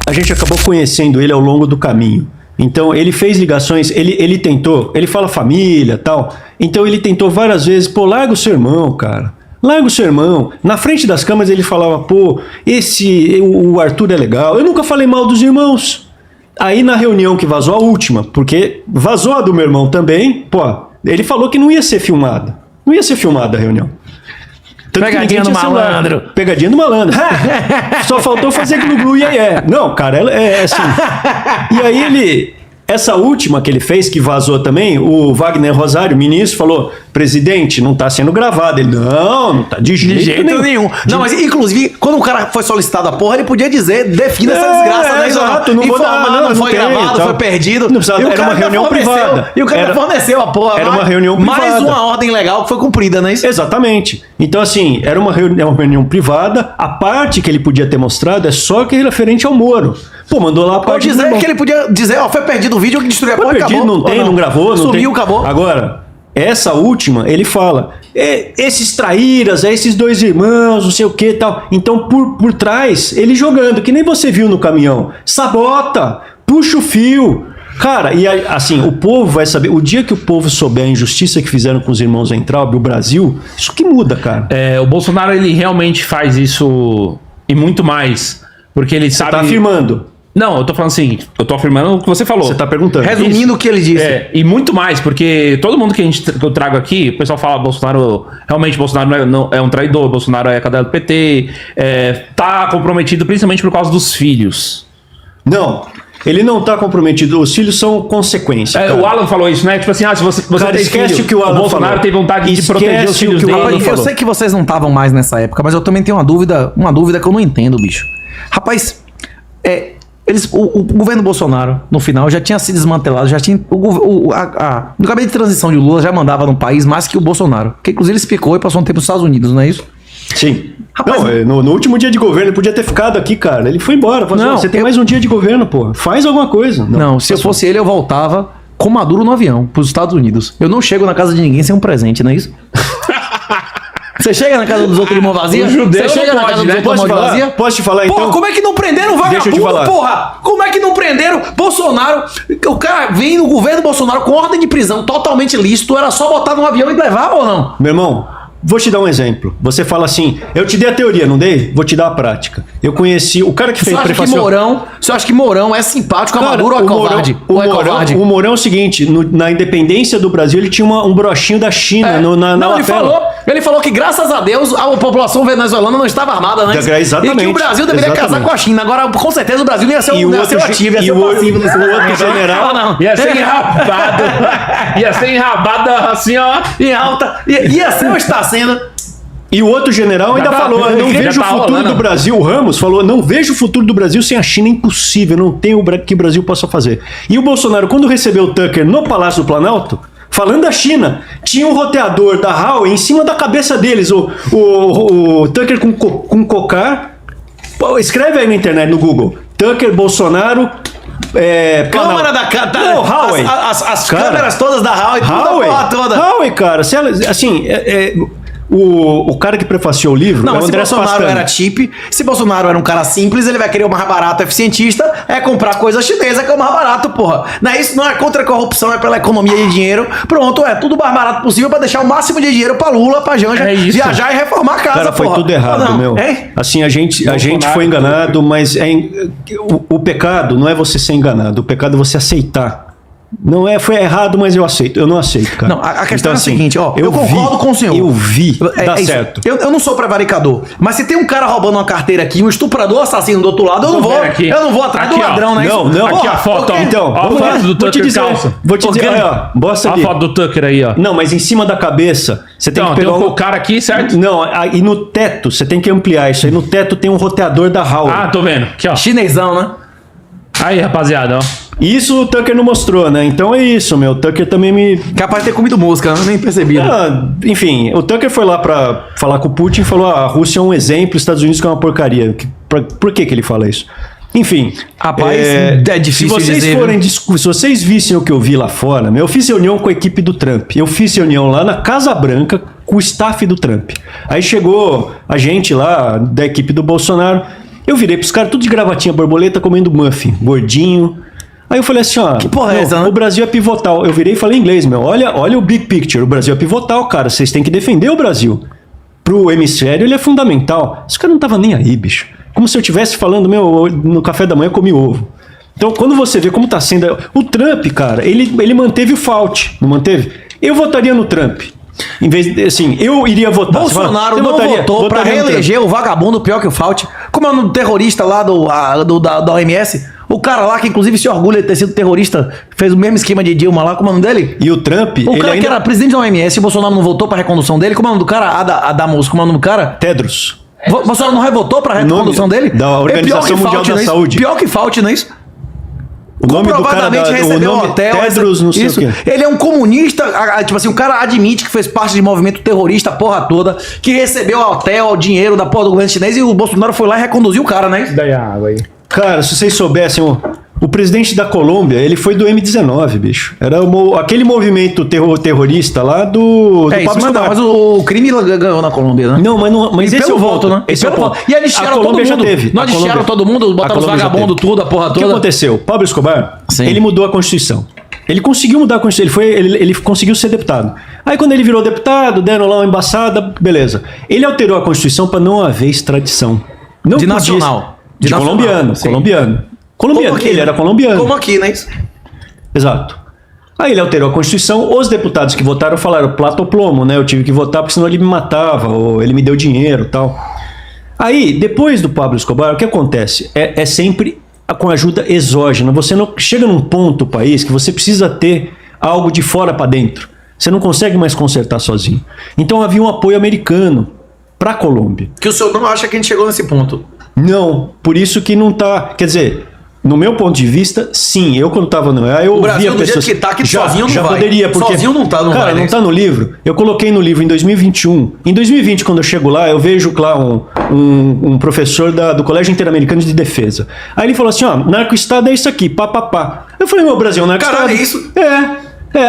a gente acabou conhecendo ele ao longo do caminho. Então, ele fez ligações, ele tentou, ele fala família e tal. Então, ele tentou várias vezes, pô, larga o seu irmão, cara. Larga o seu irmão. Na frente das câmeras, ele falava, pô, o Arthur é legal. Eu nunca falei mal dos irmãos. Aí, na reunião que vazou, a última, porque vazou a do meu irmão também, pô, ele falou que não ia ser filmada. Não ia ser filmada a reunião. Pegadinha do malandro. Pegadinha do malandro. Só faltou fazer glu-glu e é. Não, cara, é assim. E aí essa última que ele fez, que vazou também, o Wagner Rosário, ministro, falou, presidente, não tá sendo gravado. Ele, não tá de jeito nenhum. Não, mas inclusive, quando o cara foi solicitado a porra, ele podia dizer, defina essa desgraça, né? Exato, não vou dar, não foi gravado, foi perdido. Não precisava, era uma reunião privada. E o cara forneceu a porra. Era uma reunião privada. Mais uma ordem legal que foi cumprida, não é isso? Exatamente. Então, assim, era uma reunião privada. A parte que ele podia ter mostrado é só que referente ao Moro. Pô, mandou lá a parte. Ou dizer que ele podia dizer, ó, foi perdido o vídeo que destruiu a porra, acabou. Não tem, não gravou, não sumiu, tem. Acabou. Agora, essa última, ele fala, esses traíras, esses dois irmãos, não sei o que e tal. Então, por trás, ele jogando, que nem você viu no caminhão. Sabota, puxa o fio. Cara, e assim, o povo vai saber, o dia que o povo souber a injustiça que fizeram com os irmãos Weintraub, o Brasil, isso que muda, cara. O Bolsonaro, ele realmente faz isso e muito mais, porque ele sabe... Você tá afirmando. Não, eu tô falando assim, eu tô afirmando o que você falou. Você tá perguntando. Resumindo o que ele disse. E muito mais, porque todo mundo que eu trago aqui, o pessoal fala, Bolsonaro, realmente Bolsonaro não é um traidor, Bolsonaro é cadela do PT, tá comprometido principalmente por causa dos filhos. Não, ele não tá comprometido, os filhos são consequência. O Alan falou isso, né? Tipo assim, se você cara, tem esquece filho, o que o Alan Bolsonaro falou. tem vontade de proteger os filhos dele. Eu sei que vocês não estavam mais nessa época, mas eu também tenho uma dúvida que eu não entendo, bicho. Rapaz, o governo Bolsonaro, no final, já tinha se desmantelado, já tinha. No gabinete de transição de Lula já mandava no país mais que o Bolsonaro. Que inclusive ele se picou e passou um tempo nos Estados Unidos, não é isso? Sim. Rapaz, não, no último dia de governo, ele podia ter ficado aqui, cara. Ele foi embora. Falou, não, você tem mais um dia de governo, pô. Faz alguma coisa. Não, se eu fosse ele, eu voltava com Maduro no avião, pros Estados Unidos. Eu não chego na casa de ninguém sem um presente, não é isso? Você chega na casa dos outros de mão vazia? Você chega na casa dos outros de mão vazia? Posso te falar, então? Porra, como é que não prenderam o vagabundo, Deixa eu te falar. porra? Como é que não prenderam Bolsonaro? O cara vem no governo Bolsonaro com ordem de prisão totalmente lícito, era só botar no avião e levar ou não? Meu irmão, vou te dar um exemplo. Você fala assim, eu te dei a teoria, não dei? Vou te dar a prática. Eu conheci o cara que fez prefaciou... Você acha que Mourão é simpático a Maduro ou é covarde? O Mourão é o seguinte, na independência do Brasil, ele tinha um brochinho da China na lapela. Ele falou que, graças a Deus, a população venezuelana não estava armada, né? Exatamente. E que o Brasil deveria casar com a China. Agora, com certeza, o Brasil não ia ser ativo, ia ser passivo. O outro general... Ia ser enrabado. Ia ser enrabado assim, ó. Em alta. Ia ser ou está sendo... E o outro general ainda falou, não vejo o futuro do Brasil, o Ramos falou, não vejo o futuro do Brasil sem a China, é impossível, não tem o que o Brasil possa fazer. E o Bolsonaro, quando recebeu o Tucker no Palácio do Planalto, falando da China, tinha um roteador da Huawei em cima da cabeça deles, o Tucker com cocar, escreve aí na internet, no Google, Tucker, Bolsonaro... Câmara da não, Huawei. As câmeras todas da Huawei, toda. Huawei, cara, assim, o cara que prefaciou o livro... Não, é o se André Bolsonaro Pastano. era chip, se Bolsonaro era um cara simples, ele vai querer o mais barato, eficientista, é comprar coisa chinesa que é o mais barato, porra. Não é isso, não é contra a corrupção, é pela economia de dinheiro. Pronto, é tudo mais barato possível pra deixar o máximo de dinheiro pra Lula, pra Janja, viajar e reformar a casa, cara, foi porra. tudo errado, meu. Assim, a gente foi enganado, mas o pecado não é você ser enganado, o pecado é você aceitar. Não foi errado, mas eu aceito. Eu não aceito, cara. Não, a questão então, é a assim, seguinte, ó. Eu concordo com o senhor. Eu vi, dá isso. certo. Eu não sou prevaricador, mas se tem um cara roubando uma carteira aqui, um estuprador assassino do outro lado, eu não vou atrás do ladrão, né? Não. Aqui a foto, ó. Então, a foto do Tucker calça. Vou te dizer, ó. Bosta ali. A foto do Tucker aí, ó. Não, mas em cima da cabeça, você tem que pegar tem um cara aqui, certo? Não, e no teto, você tem que ampliar isso aí. No teto tem um roteador da Huawei. Ah, tô vendo. Aqui, ó. Chinesão, né? Aí, rapaziada, ó. Isso o Tucker não mostrou, né? Então é isso, meu. O Tucker também me... Capaz de ter comido mosca, nem percebi. Enfim, o Tucker foi lá pra falar com o Putin e falou, a Rússia é um exemplo, os Estados Unidos que é uma porcaria. Por que ele fala isso? Enfim, rapaz, é difícil se vocês vissem o que eu vi lá fora, eu fiz reunião com a equipe do Trump. Eu fiz reunião lá na Casa Branca com o staff do Trump. Aí chegou a gente lá da equipe do Bolsonaro Eu virei pros caras tudo de gravatinha borboleta, comendo muffin, gordinho. Aí eu falei assim, ó, que porra é essa, né? O Brasil é pivotal. Eu virei e falei em inglês, olha o big picture, o Brasil é pivotal, cara, vocês têm que defender o Brasil. Pro hemisfério ele é fundamental. Esse cara não tava nem aí, bicho. Como se eu estivesse falando, no café da manhã eu comi ovo. Então, quando você vê como tá sendo... O Trump, cara, ele manteve o Fauci, não manteve? Eu votaria no Trump. Em vez de, assim, eu iria votar. Bolsonaro não votou pra reeleger o vagabundo pior que o Fauci. Como é o nome do terrorista lá da OMS? O cara lá, que inclusive se orgulha de ter sido terrorista, fez o mesmo esquema de Dilma lá, como é o nome dele? E o Trump... O cara que era presidente da OMS, o Bolsonaro não votou pra recondução dele. Como é o nome do cara? Adamus, como é o nome do cara? Tedros. Bolsonaro não revotou pra recondução dele? Da Organização Mundial da Saúde. Pior que Fauci, não é isso? O nome do cara recebeu um hotel. Tedros, não sei isso. o quê. Ele é um comunista, tipo assim, o cara admite que fez parte de movimento terrorista, a porra toda, que recebeu hotel, dinheiro da porra do governo chinês e o Bolsonaro foi lá e reconduziu o cara, né? Daí a água aí. Cara, se vocês soubessem, o presidente da Colômbia, ele foi do M19, bicho. Era aquele movimento terrorista lá do isso, Pablo Escobar. mas o crime ganhou na Colômbia, né? Não, mas esse é o voto, né? Esse é o voto. E eles tiraram todo mundo. Já teve. Nós tiraram todo mundo, botaram os vagabundos tudo, a porra toda. O que aconteceu? Pablo Escobar, Sim. ele mudou a Constituição. Ele conseguiu mudar a Constituição, ele conseguiu ser deputado. Aí quando ele virou deputado, deram lá uma embaçada, beleza. Ele alterou a Constituição para não haver extradição. Não de podia, nacional. De colombiano, sim. Colombiano, aqui, ele era colombiano. Como aqui, né? Exato. Aí ele alterou a Constituição, os deputados que votaram falaram plato ou plomo, né? Eu tive que votar porque senão ele me matava, ou ele me deu dinheiro e tal. Aí, depois do Pablo Escobar, o que acontece? É sempre com ajuda exógena. Você não chega num ponto, país, que você precisa ter algo de fora para dentro. Você não consegue mais consertar sozinho. Então havia um apoio americano para a Colômbia. Que o senhor não acha que a gente chegou nesse ponto? Não, por isso que não tá. Quer dizer, no meu ponto de vista, sim. Eu quando tava no eu o Brasil, ouvia pessoas. Do jeito que tá, que já, sozinho não já vai. Poderia, porque sozinho não tá, não cara, vai. Não tá no livro. Eu coloquei no livro em 2021. Em 2020, quando eu chego lá, eu vejo lá um professor do Colégio Interamericano de Defesa. Aí ele falou assim: ó, narco-estado é isso aqui, papapá. Eu falei: meu, Brasil é um narco-estado. Caralho, é isso?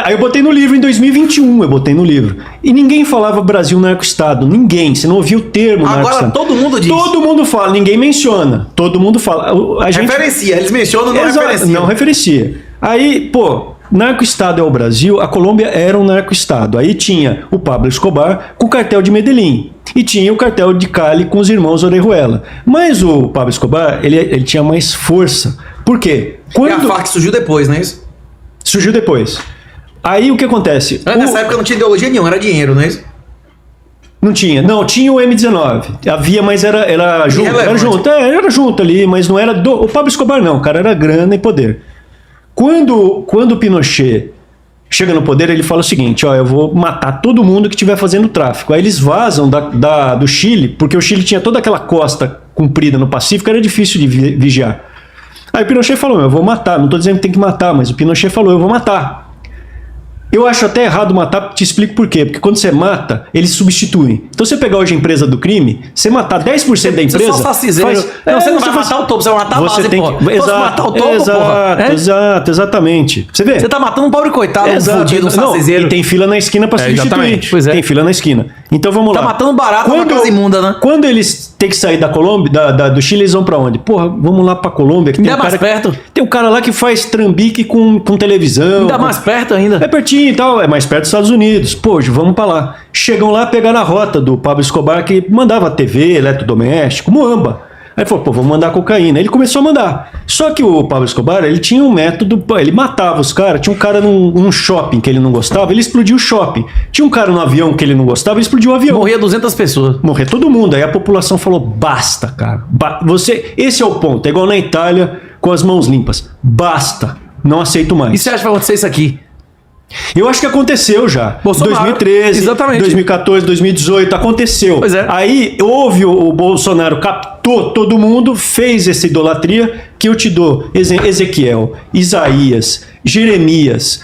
Aí eu botei no livro em 2021, eu botei no livro. E ninguém falava Brasil narco-estado, ninguém, você não ouvia o termo narco-estado. Agora todo mundo diz. Todo mundo fala, ninguém menciona, todo mundo fala. Referencia, eles mencionam, não referencia. Não referencia. Aí, narco-estado é o Brasil, a Colômbia era um narco-estado. Aí tinha o Pablo Escobar com o cartel de Medellín. E tinha o cartel de Cali com os irmãos Orejuela. Mas o Pablo Escobar, ele tinha mais força. Por quê? E a FARC surgiu depois, não é isso? Surgiu depois. Aí o que acontece? Nessa época não tinha ideologia nenhuma, era dinheiro, não é isso? Não tinha. Não, tinha o M19. Havia, mas era junto. Era junto ali, mas não era o Pablo Escobar não, cara, era grana e poder. Quando o Pinochet chega no poder, ele fala o seguinte: ó, eu vou matar todo mundo que estiver fazendo tráfico. Aí eles vazam do Chile, porque o Chile tinha toda aquela costa comprida no Pacífico, era difícil de vigiar. Aí o Pinochet falou: eu vou matar, não estou dizendo que tem que matar, mas o Pinochet falou: eu vou matar. Eu acho até errado matar, te explico por quê. Porque quando você mata, eles substituem. Então, você pegar hoje a empresa do crime, você matar 10% da empresa... Você só saciseiro. Você não vai matar o topo, você vai matar a base, tem porra. Exato, matar o topo, porra. Exatamente. Você vê? Você tá matando um pobre coitado, um fudido, um saciseiro. E tem fila na esquina pra substituir. Exatamente. Pois é. Tem fila na esquina. Então, vamos lá. Tá matando barato na casa imunda, né? Quando eles têm que sair da Colômbia, do Chile, eles vão pra onde? Porra, vamos lá pra Colômbia. Que ainda mais perto. Tem um cara lá que faz trambique com televisão. Ainda mais perto ainda. É pertinho e tal, é mais perto dos Estados Unidos. Pô, vamos pra lá. Chegam lá, pegaram a rota do Pablo Escobar, que mandava TV, eletrodoméstico, muamba. Aí falou, vamos mandar cocaína. Ele começou a mandar. Só que o Pablo Escobar, ele tinha um método, ele matava os caras. Tinha um cara num shopping que ele não gostava, ele explodiu o shopping. Tinha um cara no avião que ele não gostava, ele explodiu o avião. Morria 200 pessoas. Morria todo mundo. Aí a população falou, basta, cara. Esse é o ponto. É igual na Itália, com as mãos limpas. Basta. Não aceito mais. E você acha que vai acontecer isso aqui? Eu acho que aconteceu já. Bolsonaro, 2013, exatamente. 2014, 2018, aconteceu. Pois é. Aí houve o Bolsonaro, captou todo mundo, fez essa idolatria que eu te dou. Ezequiel, Isaías, Jeremias.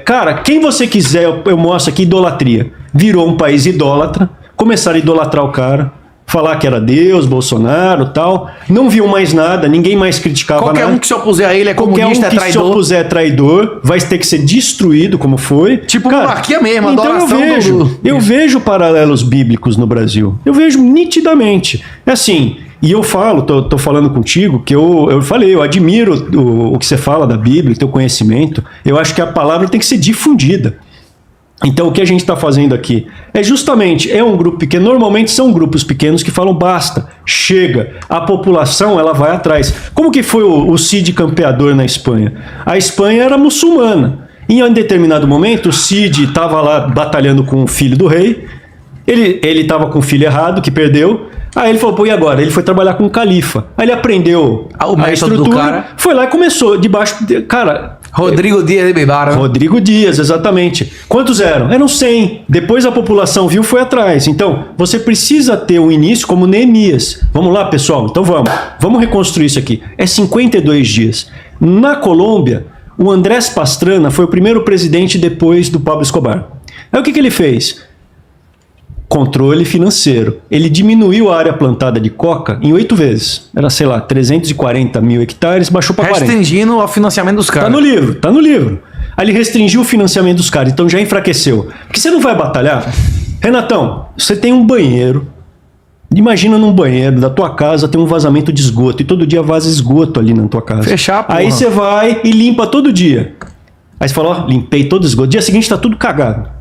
Cara, quem você quiser, eu mostro aqui idolatria. Virou um país idólatra, começaram a idolatrar o cara. Falar que era Deus, Bolsonaro e tal. Não viu mais nada, ninguém mais criticava nada. Qualquer um que se opuser a ele é comunista, é traidor. Qualquer um que se opuser é traidor, vai ter que ser destruído, como foi. Tipo monarquia mesmo, então adoração eu vejo paralelos bíblicos no Brasil. Eu vejo nitidamente. É assim, E eu falo, tô falando contigo, que eu falei, eu admiro o que você fala da Bíblia, o teu conhecimento. Eu acho que a palavra tem que ser difundida. Então o que a gente está fazendo aqui é justamente, é um grupo pequeno, normalmente são grupos pequenos que falam basta, chega, a população ela vai atrás. Como que foi o Cid campeador na Espanha? A Espanha era muçulmana. Em um determinado momento o Cid estava lá batalhando com o filho do rei, ele estava com o filho errado, que perdeu. Aí ele falou, pô, e agora? Ele foi trabalhar com o califa. Aí ele aprendeu a estrutura, do cara. Foi lá e começou, debaixo... Cara... Rodrigo Dias de Bebara. Rodrigo Dias, exatamente. Quantos eram? Eram 100. Depois a população viu, foi atrás. Então, você precisa ter um início como Neemias. Vamos lá, pessoal? Então vamos reconstruir isso aqui. É 52 dias. Na Colômbia, o Andrés Pastrana foi o primeiro presidente depois do Pablo Escobar. Aí o que ele fez? Controle financeiro. Ele diminuiu a área plantada de coca em 8 vezes. Era, sei lá, 340 mil hectares, baixou para 40. Restringindo o financiamento dos caras. Tá no livro. Aí ele restringiu o financiamento dos caras, então já enfraqueceu. Porque você não vai batalhar? Renatão, você tem um banheiro. Imagina num banheiro da tua casa tem um vazamento de esgoto e todo dia vaza esgoto ali na tua casa. Fechar, porra. Aí você vai e limpa todo dia. Aí você fala, ó, limpei todo o esgoto. Dia seguinte tá tudo cagado.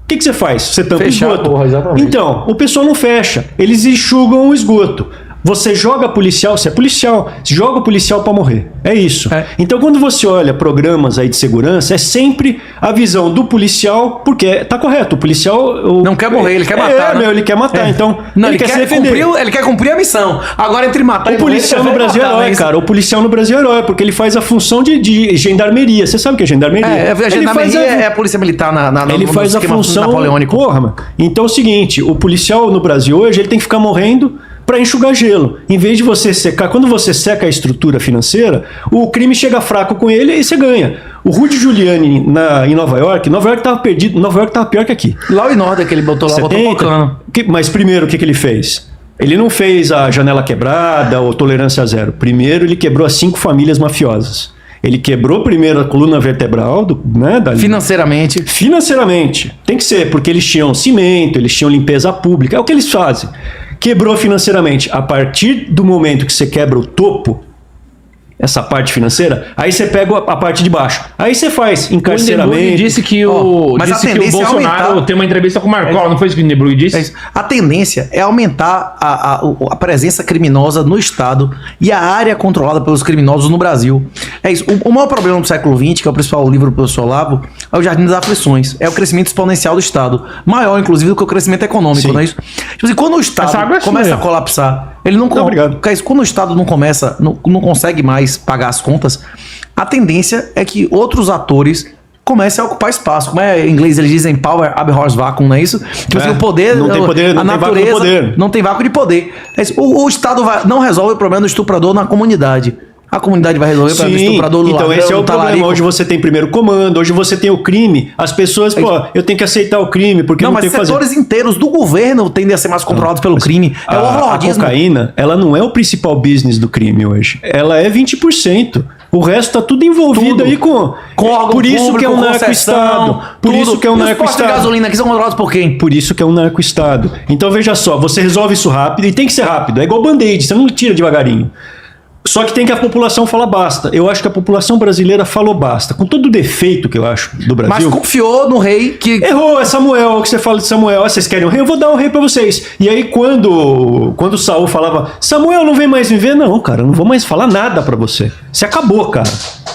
O que você faz? Você tampa o esgoto. Porra, exatamente. Então, o pessoal não fecha. Eles enxugam o esgoto. Você joga policial, você é policial, joga o policial para morrer. É isso. É. Então, quando você olha programas aí de segurança, é sempre a visão do policial, porque tá correto, o policial... Não quer morrer, ele quer matar, né? Ele quer matar, então Não, ele quer se defender. ele quer cumprir a missão. Agora, entre matar O e morrer, policial você no vai Brasil é matar, herói, mas- cara. O policial no Brasil é herói, porque ele faz a função de gendarmeria. Você sabe o que é gendarmeria? A Ele gendarmeria faz é a polícia militar ele no faz a esquema função napoleônico. Porra, mano. Então é o seguinte, o policial no Brasil hoje ele tem que ficar morrendo para enxugar gelo. Em vez de você secar, quando você seca a estrutura financeira, o crime chega fraco com ele e você ganha. O Rudy Giuliani em Nova York tava perdido, Nova York tava pior que aqui. Law and Order que ele botou lá, botou focando. Mas primeiro, o que ele fez? Ele não fez a janela quebrada ou tolerância zero. Primeiro, ele quebrou as 5 famílias mafiosas. Ele quebrou primeiro a coluna vertebral Financeiramente. Financeiramente. Tem que ser, porque eles tinham cimento, eles tinham limpeza pública. É o que eles fazem. Quebrou financeiramente. A partir do momento que você quebra o topo, essa parte financeira, aí você pega a parte de baixo. Aí você faz encarceramento. O Hindenburg disse que mas a que o tendência é Bolsonaro aumentar. tem uma entrevista com o Marcola, não foi isso que o Hindenburg disse? É isso. A tendência é aumentar a presença criminosa no Estado e a área controlada pelos criminosos no Brasil. É isso. O maior problema do século XX, que é o principal livro do professor Olavo, é o Jardim das Aflições. É o crescimento exponencial do Estado. Maior, inclusive, do que o crescimento econômico, Sim. não é isso? Tipo assim, quando o Estado começa a colapsar, ele não obrigado. quando o Estado não consegue mais pagar as contas, a tendência é que outros atores comecem a ocupar espaço. Como é em inglês eles dizem power abhors vacuum, não é isso? Tipo assim, o poder, não tem poder, a não tem vácuo natureza do poder. não tem vácuo de poder. É isso. O Estado não resolve o problema do estuprador na comunidade. A comunidade vai resolver o problema do estuprador do então ladrão, esse é o do talarico. problema. Hoje você tem primeiro comando, hoje você tem o crime. As pessoas, eu tenho que aceitar o crime, porque não mas tem o que fazer. setores inteiros do governo tendem a ser mais controlados pelo crime. É o A overlordismo. cocaína, ela não é o principal business do crime hoje. Ela é 20%. O resto tá tudo envolvido Tudo. aí com órgão por isso público, que é um concessão, narco-estado. Por tudo. isso que é um E os postos de narco-estado. gasolina aqui são controlados por quem? Por isso que é um narco-estado. Então veja só, você resolve isso rápido e tem que ser rápido. É igual band-aid, você não tira devagarinho. Só que tem que a população falar basta. Eu acho que a população brasileira falou basta. Com todo o defeito que eu acho do Mas Brasil. confiou no rei que... Errou, é Samuel, o que você fala de Samuel. Ah, vocês querem um rei? Eu vou dar um rei pra vocês. E aí quando Saul falava, Samuel não vem mais me ver? Não, cara, eu não vou mais falar nada pra você. Você acabou, cara.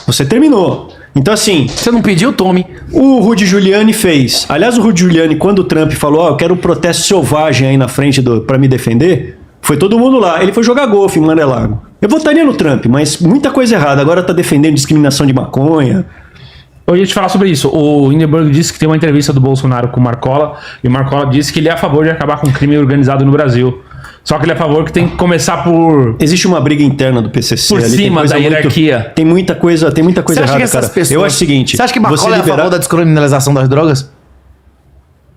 Você terminou. Então assim, Você não pediu, tome. o Rudy Giuliani fez. Aliás, o Rudy Giuliani, quando o Trump falou, eu quero um protesto selvagem aí na frente pra me defender, foi todo mundo lá. Ele foi jogar golfe em Mar-a-Lago. Eu votaria no Trump, mas muita coisa errada. Agora tá defendendo discriminação de maconha. Eu ia te falar sobre isso. O Hindenburg disse que tem uma entrevista do Bolsonaro com o Marcola, e o Marcola disse que ele é a favor de acabar com o crime organizado no Brasil. Só que ele é a favor que tem que começar por... Existe uma briga interna do PCC. Por ali, cima tem coisa da hierarquia. Tem muita coisa Você acha errada, que essas cara. pessoas... Eu acho o seguinte... Você acha que Marcola é a favor da descriminalização das drogas?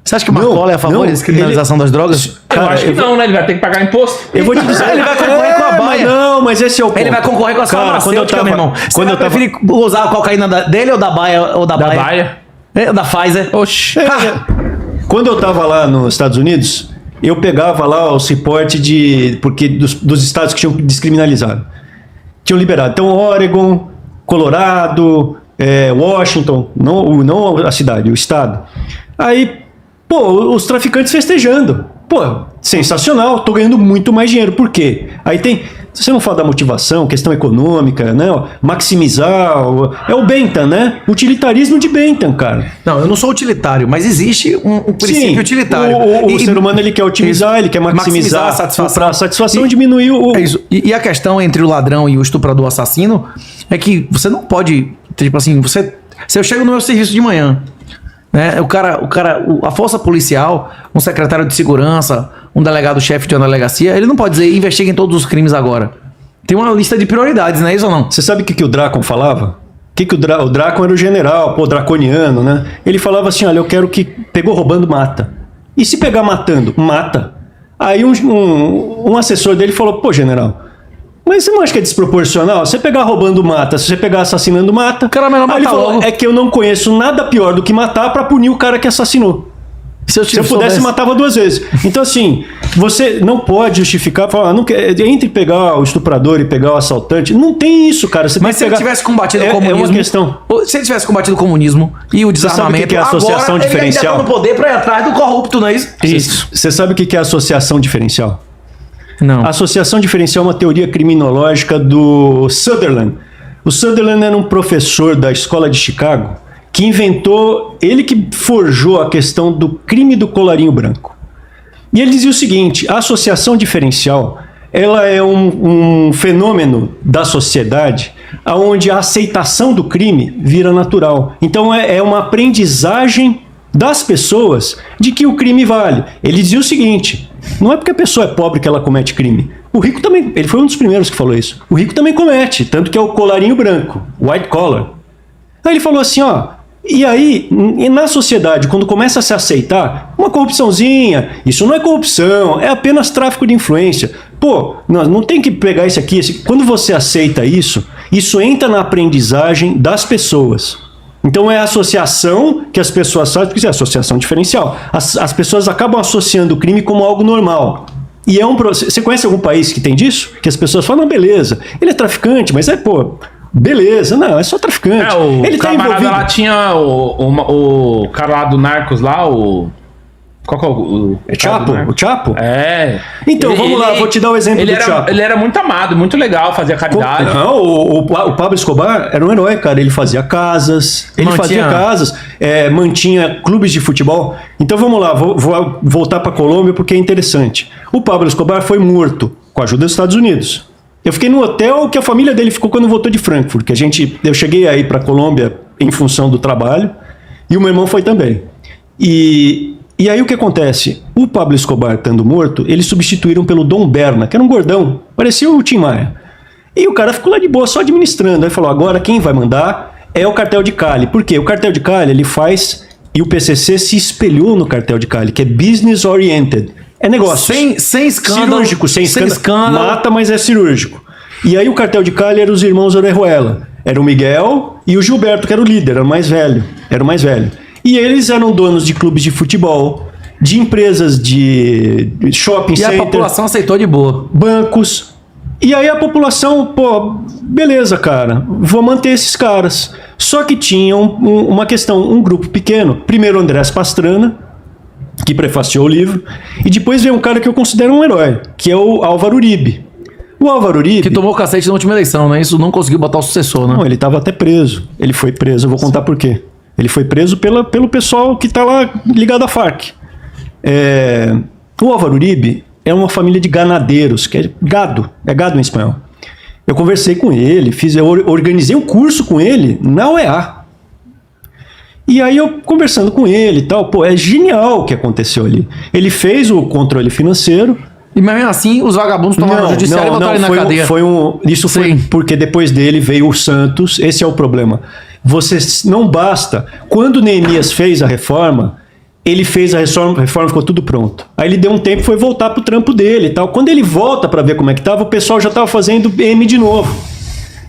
Você acha que Marcola é a favor da descriminalização das drogas? Eu acho que não, né? Ele vai ter que pagar imposto. Eu vou te dizer... Ele vai concorrer com a baia. Mas esse é o ponto. Ele vai concorrer com a sua farmacêutica, meu irmão. Quando eu tava... Prefere usar a cocaína dele ou da baia? Da Baia. É, da Pfizer? Oxi. Quando eu tava lá nos Estados Unidos, eu pegava lá os reportes porque dos estados que tinham descriminalizado. Tinham liberado. Então, Oregon, Colorado, Washington, não a cidade, o estado. Aí, pô, os traficantes festejando. Pô, sensacional, tô ganhando muito mais dinheiro. Por quê? Aí se você não fala da motivação, questão econômica, né? Maximizar, é o Bentham, né? Utilitarismo de Bentham, cara. Não, eu não sou utilitário, mas existe um princípio utilitário. O ser humano ele quer otimizar, ele quer maximizar a satisfação. A satisfação e diminuir o... É isso. E a questão entre o ladrão e o estuprador assassino é que você não pode, tipo assim, se eu chego no meu serviço de manhã, né? A força policial, um secretário de segurança, um delegado-chefe de uma delegacia, ele não pode dizer investiguem todos os crimes agora. Tem uma lista de prioridades, não é isso ou não? Você sabe o que o Drácon falava? O Drácon era o general, draconiano, né? Ele falava assim, olha, eu quero que pegou roubando, mata. E se pegar matando, mata. Aí um assessor dele falou, pô, general, mas você não acha que é desproporcional? Você pegar roubando, mata. Se você pegar assassinando, mata. O cara é melhor matar. Aí ele falou, é que eu não conheço nada pior do que matar pra punir o cara que assassinou. Se eu pudesse, matava 2 vezes. Então, assim, você não pode justificar, falar, entre pegar o estuprador e pegar o assaltante. Não tem isso, cara. Mas se ele tivesse combatido o comunismo... É uma questão. Se ele tivesse combatido o comunismo e o desarmamento... Você sabe o que é a associação agora, diferencial? Ele no poder pra ir atrás do corrupto, não é isso? Isso. Você sabe o que é a associação diferencial? Não. A associação diferencial é uma teoria criminológica do Sutherland. O Sutherland era um professor da escola de Chicago que inventou, ele que forjou a questão do crime do colarinho branco. E ele dizia o seguinte, a associação diferencial, ela é um fenômeno da sociedade onde a aceitação do crime vira natural. Então é uma aprendizagem das pessoas de que o crime vale. Ele dizia o seguinte, não é porque a pessoa é pobre que ela comete crime. O rico também, ele foi um dos primeiros que falou isso. O rico também comete, tanto que é o colarinho branco, white collar. Aí ele falou assim, e aí, na sociedade, quando começa a se aceitar, uma corrupçãozinha, isso não é corrupção, é apenas tráfico de influência. Pô, não tem que pegar isso aqui. Quando você aceita isso entra na aprendizagem das pessoas. Então é a associação que as pessoas fazem, porque é associação diferencial. As pessoas acabam associando o crime como algo normal. E você conhece algum país que tem disso? Que as pessoas falam, não, beleza, ele é traficante, mas beleza, não, é só traficante. Ele tá envolvido. Lá tinha o cara lá do Narcos lá, qual que é o Chapo? O Chapo? É. Então, vamos lá, vou te dar o exemplo do Chapo. Ele era muito amado, muito legal, fazia caridade. Não, o Pablo Escobar era um herói, cara. Ele fazia casas, mantinha clubes de futebol. Então, vamos lá, vou voltar para Colômbia porque é interessante. O Pablo Escobar foi morto com a ajuda dos Estados Unidos. Eu fiquei no hotel que a família dele ficou quando voltou de Frankfurt, que eu cheguei aí para Colômbia em função do trabalho, e o meu irmão foi também. E aí o que acontece? O Pablo Escobar estando morto, eles substituíram pelo Dom Berna, que era um gordão, parecia o Tim Maia. E o cara ficou lá de boa, só administrando. Aí falou, agora quem vai mandar é o Cartel de Cali. Por quê? O Cartel de Cali, ele faz, e o PCC se espelhou no Cartel de Cali, que é business oriented. É negócio. Sem escândalo. Cirúrgico, sem escândalo. Mata, mas é cirúrgico. E aí o Cartel de Cali era os irmãos Orejuela. Era o Miguel e o Gilberto, que era o líder, era o mais velho. E eles eram donos de clubes de futebol, de empresas de shopping center. E a população aceitou de boa. Bancos. E aí a população, beleza, cara, vou manter esses caras. Só que tinha uma questão, um grupo pequeno. Primeiro o Andrés Pastrana, que prefaciou o livro, e depois veio um cara que eu considero um herói, que é o Álvaro Uribe. O Álvaro Uribe... Que tomou o cacete na última eleição, né? Isso não conseguiu botar o sucessor, né? Não, ele estava até preso. Ele foi preso, eu vou contar por quê. Ele foi preso pelo pessoal que está lá ligado à Farc. O Álvaro Uribe é uma família de ganadeiros, que é gado em espanhol. Eu conversei com ele, eu organizei um curso com ele na UEA. E aí eu conversando com ele e tal, é genial o que aconteceu ali. Ele fez o controle financeiro. E mesmo assim, os vagabundos tomaram o judiciário e botaram ele na cadeia. Isso foi porque depois dele veio o Santos, esse é o problema. Não basta. Quando Neemias fez a reforma, ele fez a reforma, ficou tudo pronto. Aí ele deu um tempo e foi voltar pro trampo dele e tal. Quando ele volta para ver como é que tava, o pessoal já tava fazendo M de novo.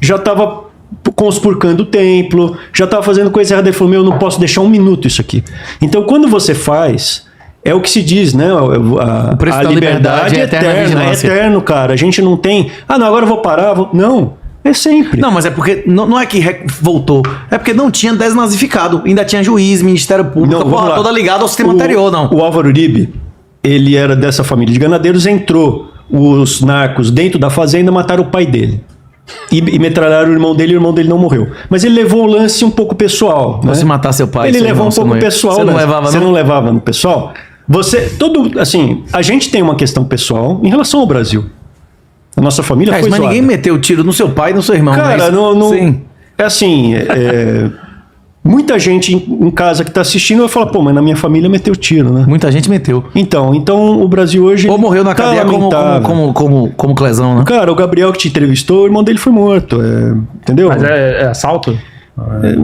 Já tava conspurcando o templo, já tava fazendo coisa errada. Ele falou, eu não posso deixar um minuto isso aqui. Então, quando você faz, É o que se diz, né? O preço da liberdade é eterna é vigilância. eterno, cara. A gente não tem... Ah, não, agora eu vou parar. Não, é sempre. Não, mas é porque não é que voltou. É porque não tinha desnazificado. Ainda tinha juiz, Ministério Público, Não, a porra vamos lá. toda ligada ao sistema anterior, não. O Álvaro Uribe, ele era dessa família de ganadeiros, entrou os narcos dentro da fazenda, mataram o pai dele. E metralharam o irmão dele não morreu. Mas ele levou o lance um pouco pessoal. Né? Se matar seu pai, ele seu levou irmão, um pouco você não- pessoal. você não né? levava, Você não? não levava no pessoal? Assim, a gente tem uma questão pessoal em relação ao Brasil. A nossa família foi Mas zoada. ninguém meteu tiro no seu pai e no seu irmão. Cara, Sim. é assim, muita gente em casa que tá assistindo vai falar, pô, mas na minha família meteu tiro, né? Muita gente meteu. Então o Brasil hoje... Ou morreu na tá cadeia lamentável. como Clesão, né? Cara, o Gabriel que te entrevistou, o irmão dele foi morto, entendeu? Mas é assalto?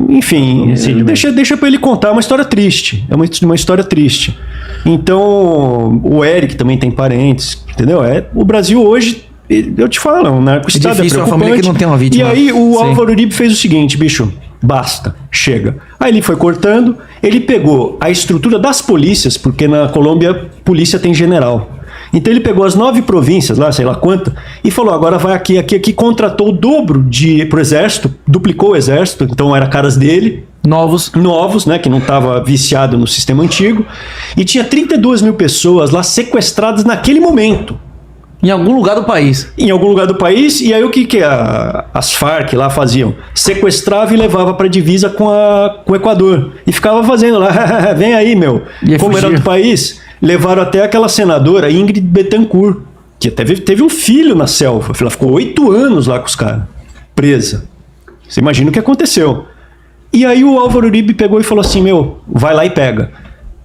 Enfim, Homicídio deixa pra ele contar uma história triste. É uma história triste. Então, o Eric também tem parentes, entendeu? O Brasil hoje, eu te falo, é um narco-estado, difícil uma família que não tem uma vítima. E aí o Sim. Álvaro Uribe fez o seguinte, bicho, basta, chega. Aí ele foi cortando, ele pegou a estrutura das polícias, porque na Colômbia polícia tem general. Então ele pegou as 9 províncias, lá, sei lá quanta, e falou, agora vai aqui, contratou o dobro pro exército, duplicou o exército, então era caras dele, novos, né, que não estava viciado no sistema antigo, e tinha 32 mil pessoas lá sequestradas naquele momento. Em algum lugar do país. Em algum lugar do país, e aí o que as Farc lá faziam? Sequestrava e levava para divisa com o Equador. E ficava fazendo lá, vem aí, meu. E Como era fugia. do país, levaram até aquela senadora, Ingrid Betancourt, que até teve um filho na selva. Ela ficou 8 anos lá com os caras, presa. Você imagina o que aconteceu. E aí o Álvaro Uribe pegou e falou assim, meu, vai lá e pega.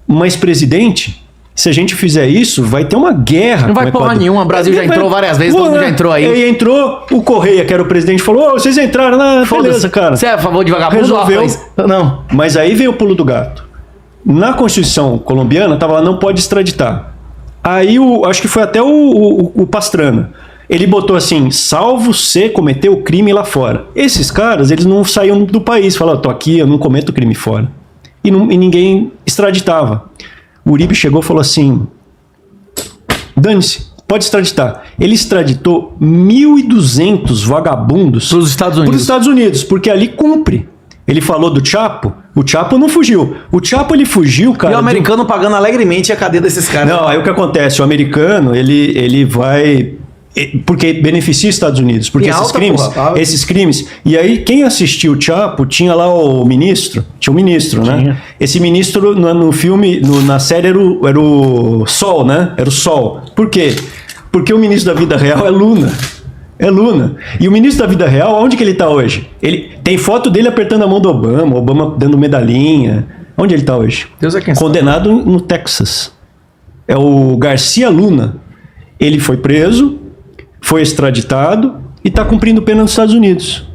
Mas, presidente, se a gente fizer isso, vai ter uma guerra. Não vai com o porra Equador. nenhuma, o Brasil já entrou várias vezes, todo mundo já entrou aí. Aí entrou o Correia, que era o presidente, falou, ô, vocês entraram, beleza, cara. Você é a favor de vagabundo? Resolveu. Rapaz? Não. Mas aí veio o pulo do gato. Na Constituição colombiana, tava lá, não pode extraditar. Aí, acho que foi até o Pastrana. Ele botou assim, salvo se cometeu o crime lá fora. Esses caras, eles não saíam do país. Falaram, tô aqui, eu não cometo crime fora. E ninguém extraditava. O Uribe chegou e falou assim, dane-se, pode extraditar. Ele extraditou 1.200 vagabundos Para os Estados Unidos. para os Estados Unidos, porque ali cumpre. Ele falou do Chapo, o Chapo não fugiu. O Chapo, ele fugiu, cara. E o americano pagando alegremente a cadeia desses caras. Não, aí o que acontece? O americano, ele vai... Porque beneficia os Estados Unidos. Porque Em esses alta, crimes... porra. Esses crimes... E aí, quem assistiu o Chapo, tinha lá o ministro. Tinha um ministro, né? Tinha. Esse ministro, no filme, na série, era o Sol, né? Era o Sol. Por quê? Porque o ministro da vida real é Luna. É Luna. E o ministro da vida real, onde que ele tá hoje? Ele tem foto dele apertando a mão do Obama dando medalhinha. Onde ele tá hoje? Deus é quem sabe. Condenado no Texas. É o Garcia Luna. Ele foi preso, foi extraditado e está cumprindo pena nos Estados Unidos.